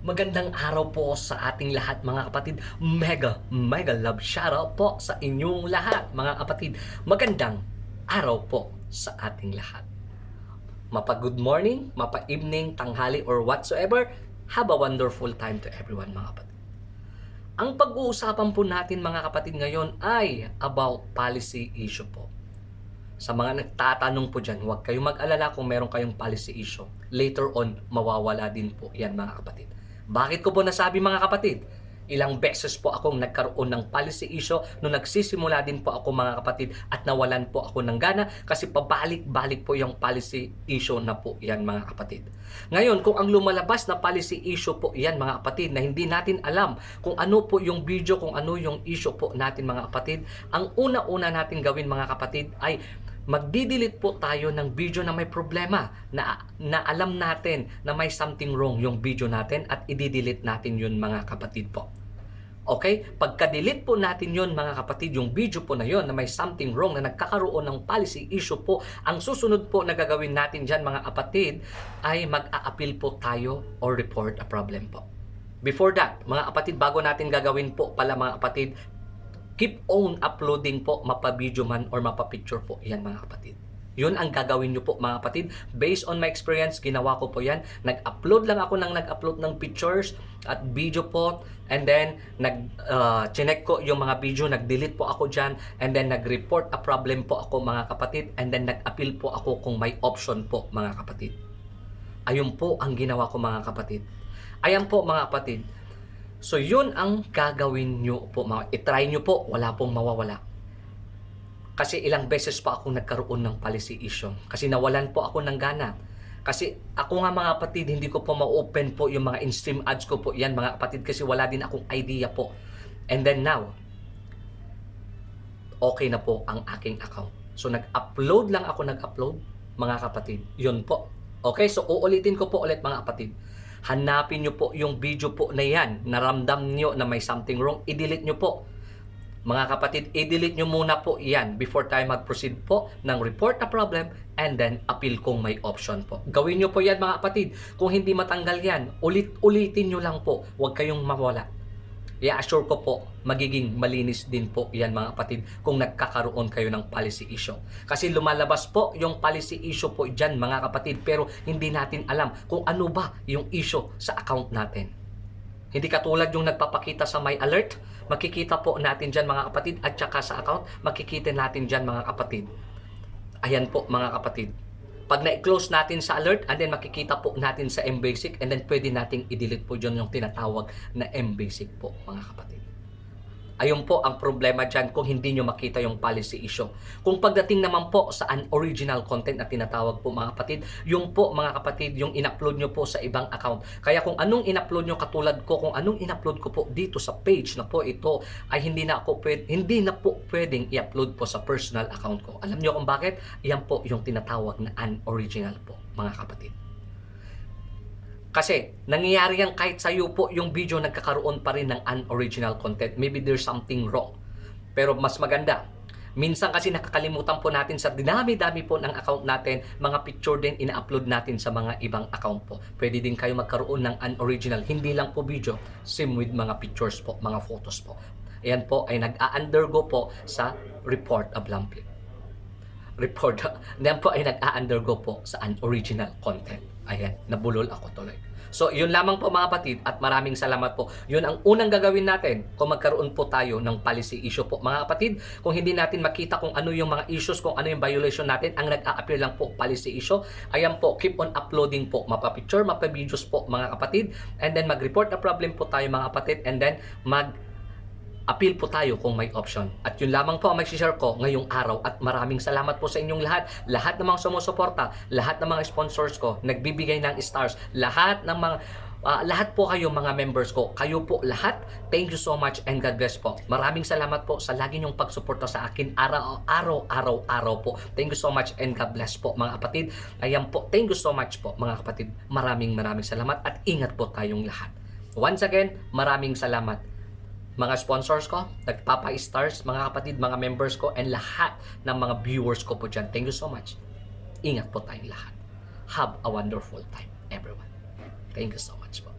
Magandang araw po sa ating lahat mga kapatid. Mega love shoutout po sa inyong lahat mga kapatid. Magandang araw po sa ating lahat. Mapa good morning, mapa evening, tanghali or whatsoever. Have a wonderful time to everyone mga kapatid. Ang pag-uusapan po natin mga kapatid ngayon ay about policy issue po. Sa mga nagtatanong po dyan, huwag kayong mag-alala kung meron kayong policy issue. Later on, mawawala din po yan mga kapatid. Bakit ko po nasabi mga kapatid? Ilang beses po akong nagkaroon ng policy issue nung nagsisimula din po ako mga kapatid at nawalan po ako ng gana kasi pabalik-balik po yung policy issue na po yan mga kapatid. Ngayon, kung ang lumalabas na policy issue po yan mga kapatid na hindi natin alam kung ano po yung video, kung ano yung issue po natin mga kapatid, ang una-una natin gawin mga kapatid ay magdi-delete po tayo ng video na may problema na alam natin na may something wrong yung video natin at i-delete natin yun mga kapatid po. Okay? Pagka-delete po natin yun mga kapatid, yung video po na yun na may something wrong na nagkakaroon ng policy issue po, ang susunod po na gagawin natin dyan mga kapatid ay mag-a-appeal po tayo or report a problem po. Before that, mga kapatid, bago natin gagawin po pala mga kapatid, keep on uploading po, mapa-video man or mapa-picture po. Yan mga kapatid. Yun ang gagawin nyo po mga kapatid. Based on my experience, ginawa ko po yan. Nag-upload lang ako nag-upload ng pictures at video po. And then, chinek ko yung mga video, nag-delete po ako dyan. And then, nag-report a problem po ako mga kapatid. And then, nag-appeal po ako kung may option po mga kapatid. Ayun po ang ginawa ko mga kapatid. Ayan po mga kapatid. So, yun ang gagawin nyo po. I-try nyo po, wala pong mawawala. Kasi ilang beses pa ako nagkaroon ng policy issue. Kasi nawalan po ako ng gana. Kasi ako nga mga kapatid, hindi ko po ma-open po yung mga in-stream ads ko po. Yan mga kapatid, kasi wala din akong idea po. And then now, okay na po ang aking account. So, nag-upload lang ako, mga kapatid. Yun po. Okay, so uulitin ko po ulit mga kapatid. Hanapin nyo po yung video po na yan. Naramdam nyo na may something wrong, i-delete nyo po. Mga kapatid, i-delete nyo muna po yan before tayo mag-proceed po ng report a problem and then appeal kung may option po. Gawin nyo po yan mga kapatid. Kung hindi matanggal yan, ulitin nyo lang po. Huwag kayong mawala. I-assure ko po, magiging malinis din po yan mga kapatid kung nagkakaroon kayo ng policy issue. Kasi lumalabas po yung policy issue po dyan mga kapatid, pero hindi natin alam kung ano ba yung issue sa account natin. Hindi katulad yung nagpapakita sa my alert, makikita po natin dyan mga kapatid, at saka sa account, makikita natin dyan mga kapatid. Ayan po mga kapatid. Pag na-close natin sa alert, and then makikita po natin sa MBasic, and then pwede nating i-delete po dyan yung tinatawag na MBasic po mga kapatid. Ayun po ang problema dyan kung hindi nyo makita yung policy issue. Kung pagdating naman po sa unoriginal content na tinatawag po mga kapatid, yung po mga kapatid, yung in-upload nyo po sa ibang account. Kaya kung anong in-upload nyo katulad ko, kung anong in-upload ko po dito sa page na po ito, ay hindi na po pwedeng i-upload po sa personal account ko. Alam nyo kung bakit? Yan po yung tinatawag na unoriginal po mga kapatid. Kasi, nangyayari yan kahit sa'yo po yung video nagkakaroon pa rin ng unoriginal content. Maybe there's something wrong. Pero mas maganda. Minsan kasi nakakalimutan po natin sa dinami-dami po ng account natin, mga picture din ina-upload natin sa mga ibang account po. Pwede din kayo magkaroon ng unoriginal. Hindi lang po video, same with mga pictures po, mga photos po. Ayan po ay nag-a-undergo po sa report a blumping. Yan po ay nag-a-undergo po sa unoriginal content. Ayan, nabulol ako tuloy. So, yun lamang po mga kapatid at maraming salamat po. Yun ang unang gagawin natin kung magkaroon po tayo ng policy issue po. Mga kapatid, kung hindi natin makita kung ano yung mga issues, kung ano yung violation natin, ang nag-a-appear lang po policy issue. Ayan po, keep on uploading po. Mapa-picture, mapa-videos po mga kapatid. And then mag-report na problem po tayo mga kapatid. And then appeal po tayo kung may option. At yun lamang po ang mag-share ko ngayong araw at maraming salamat po sa inyong lahat. Lahat ng mga sumusuporta, lahat ng mga sponsors ko, nagbibigay ng stars, lahat ng mga lahat po kayo mga members ko, kayo po lahat, thank you so much and God bless po. Maraming salamat po sa lagi niyong pagsuporta sa akin araw-araw po. Thank you so much and God bless po mga kapatid. Ayan po, thank you so much po mga kapatid. Maraming salamat at ingat po tayong lahat. Once again, maraming salamat. Mga sponsors ko, nagpapa-stars, mga kapatid, mga members ko, and lahat ng mga viewers ko po dyan. Thank you so much. Ingat po tayong lahat. Have a wonderful time, everyone. Thank you so much po.